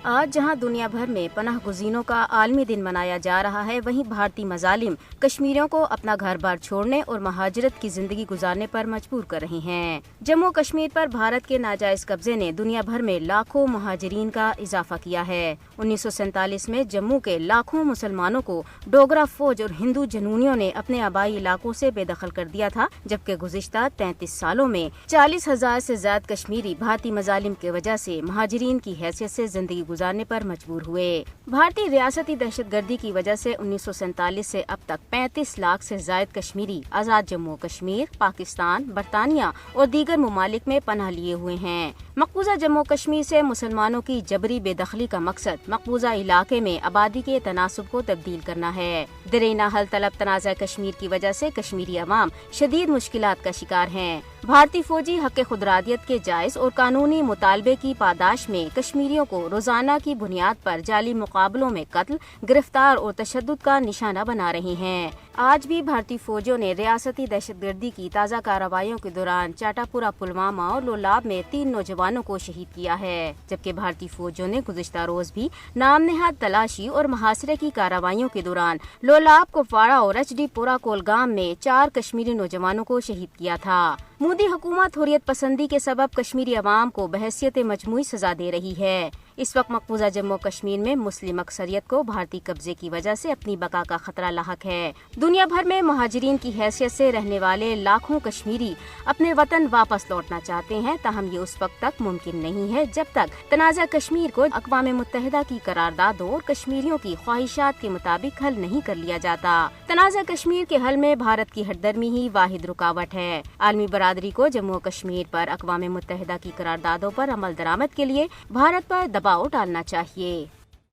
آج جہاں دنیا بھر میں پناہ گزینوں کا عالمی دن منایا جا رہا ہے، وہیں بھارتی مظالم کشمیریوں کو اپنا گھر بار چھوڑنے اور مہاجرت کی زندگی گزارنے پر مجبور کر رہے ہیں۔ جموں کشمیر پر بھارت کے ناجائز قبضے نے دنیا بھر میں لاکھوں مہاجرین کا اضافہ کیا ہے۔ 1947 میں جموں کے لاکھوں مسلمانوں کو ڈوگرا فوج اور ہندو جنونیوں نے اپنے آبائی علاقوں سے بے دخل کر دیا تھا، جبکہ گزشتہ 33 سالوں میں 40,000 سے زائد کشمیری بھارتی مظالم کی وجہ سے مہاجرین کی حیثیت سے زندگی گزارنے پر مجبور ہوئے۔ بھارتی ریاستی دہشت گردی کی وجہ سے 1947 سے اب تک 35 لاکھ سے زائد کشمیری آزاد جموں کشمیر، پاکستان، برطانیہ اور دیگر ممالک میں پناہ لیے ہوئے ہیں۔ مقبوضہ جموں کشمیر سے مسلمانوں کی جبری بے دخلی کا مقصد مقبوضہ علاقے میں آبادی کے تناسب کو تبدیل کرنا ہے۔ دیرینہ حل طلب تنازع کشمیر کی وجہ سے کشمیری عوام شدید مشکلات کا شکار ہیں۔ بھارتی فوجی حق خودارادیت کے جائز اور قانونی مطالبے کی پاداش میں کشمیریوں کو روزانہ کی بنیاد پر جعلی مقابلوں میں قتل، گرفتار اور تشدد کا نشانہ بنا رہے ہیں۔ آج بھی بھارتی فوجیوں نے ریاستی دہشت گردی کی تازہ کارروائیوں کے دوران چاٹا پورہ، پلوامہ اور لولاب میں 3 نوجوانوں کو شہید کیا ہے، جبکہ بھارتی فوجیوں نے گزشتہ روز بھی نام نہاد تلاشی اور محاصرے کی کارروائیوں کے دوران لولاب، کپواڑہ اور ایچ ڈی پورہ کولگام میں 4 کشمیری نوجوانوں کو شہید کیا تھا۔ مودی حکومت حریت پسندی کے سبب کشمیری عوام کو بحیثیت مجموعی سزا دے رہی ہے۔ اس وقت مقبوضہ جموں کشمیر میں مسلم اکثریت کو بھارتی قبضے کی وجہ سے اپنی بقا کا خطرہ لاحق ہے۔ دنیا بھر میں مہاجرین کی حیثیت سے رہنے والے لاکھوں کشمیری اپنے وطن واپس لوٹنا چاہتے ہیں، تاہم یہ اس وقت تک ممکن نہیں ہے جب تک تنازع کشمیر کو اقوام متحدہ کی قراردادوں اور کشمیریوں کی خواہشات کے مطابق حل نہیں کر لیا جاتا۔ تنازع کشمیر کے حل میں بھارت کی ہردرمی ہی واحد رکاوٹ ہے۔ عالمی برادری کو جموں کشمیر پر اقوام متحدہ کی قراردادوں پر عمل درآمد کے لیے بھارت پر دباؤ ڈالنا چاہیے۔